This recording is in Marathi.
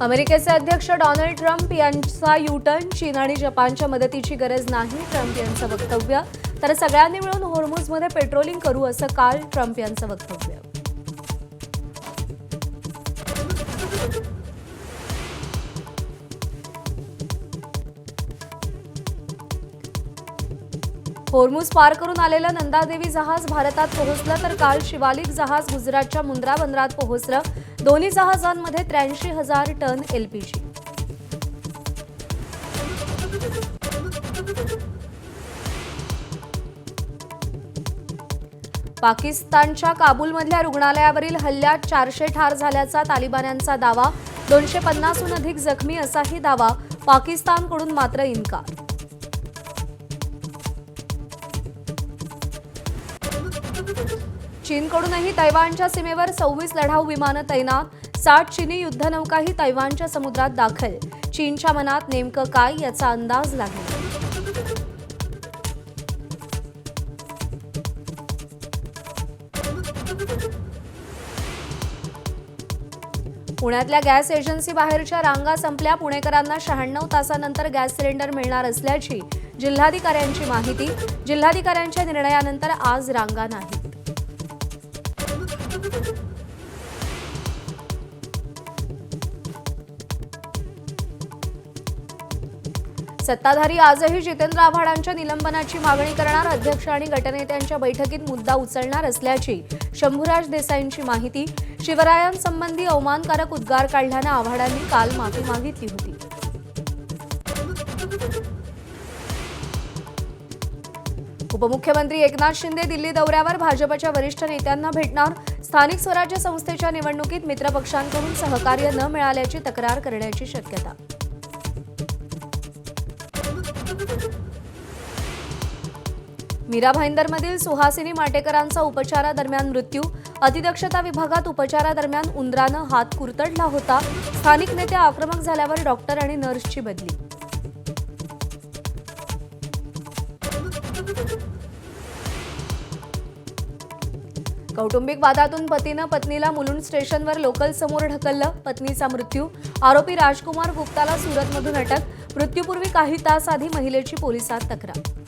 अमेरिकेचे अध्यक्ष डोनाल्ड ट्रम्प यांचा यू-टर्न, चीन आणि जपानच्या मदतीची गरज नाही, ट्रम्प यांचं वक्तव्य. तर सगळ्यांनी मिळून होर्मुझमध्ये पेट्रोलिंग करू, असं काल ट्रम्प यांचं वक्तव्य. होर्मुझ पार करून आलेलं नंदादेवी जहाज भारतात पोहोचलं, तर काल शिवालिक जहाज गुजरातच्या मुंद्रा बंदरात पोहोचलं. दोन्ही जहाजांमध्ये 83,000 टन एलपीजी. पाकिस्तानच्या काबूलमधल्या रुग्णालयावरील हल्ल्यात 400 ठार झाल्याचा तालिबान्यांचा दावा. 250हून अधिक जखमी असाही दावा. पाकिस्तानकडून मात्र इन्कार. चीनकडूनही तैवानच्या सीमेवर 26 लढाऊ विमानं तैनात. 60 चीनी युद्धनौकाही तैवानच्या समुद्रात दाखल. चीनच्या मनात नेमकं काय, याचा अंदाज लागला. पुण्यातल्या गॅस एजन्सी बाहेरच्या रांगा संपल्या. पुणेकरांना 96 तासानंतर गॅस सिलेंडर मिळणार असल्याची जिल्हाधिकाऱ्यांची माहिती. जिल्हाधिकाऱ्यांच्या निर्णयानंतर आज रांगा नाहीत. सत्ताधारी आजही जितेंद्र आव्हाडांच्या निलंबनाची मागणी करणार. अध्यक्ष आणि गटनेत्यांच्या बैठकीत मुद्दा उचलणार असल्याची शंभूराज देसाईंची माहिती. शिवरायांसंबंधी अवमानकारक उद्गार काढल्यानं आव्हाडांनी काल माफी मागितली होती. उपमुख्यमंत्री एकनाथ शिंदे दिल्ली दौऱ्यावर. भाजपच्या वरिष्ठ नेत्यांना भेटणार. स्थानिक स्वराज्य संस्थेच्या निवडणुकीत मित्रपक्षांकडून सहकार्य न मिळाल्याची तक्रार करण्याची शक्यता. मीरा भाईंदरमधील सुहासिनी माटेकरांचा उपचारादरम्यान मृत्यू. अतिदक्षता विभागात उपचारादरम्यान उंदरानं हात कुरतडला होता. स्थानिक नेते आक्रमक झाल्यावर डॉक्टर आणि नर्सची बदली. कौटुंबिक वादातून पतीनं पत्नीला मुलुंड स्टेशनवर लोकल समोर ढकललं. पत्नीचा मृत्यू. आरोपी राजकुमार गुप्ताला सुरतमधून अटक. मृत्यूपूर्वी काही तास आधी महिलेची पोलिसात तक्रार.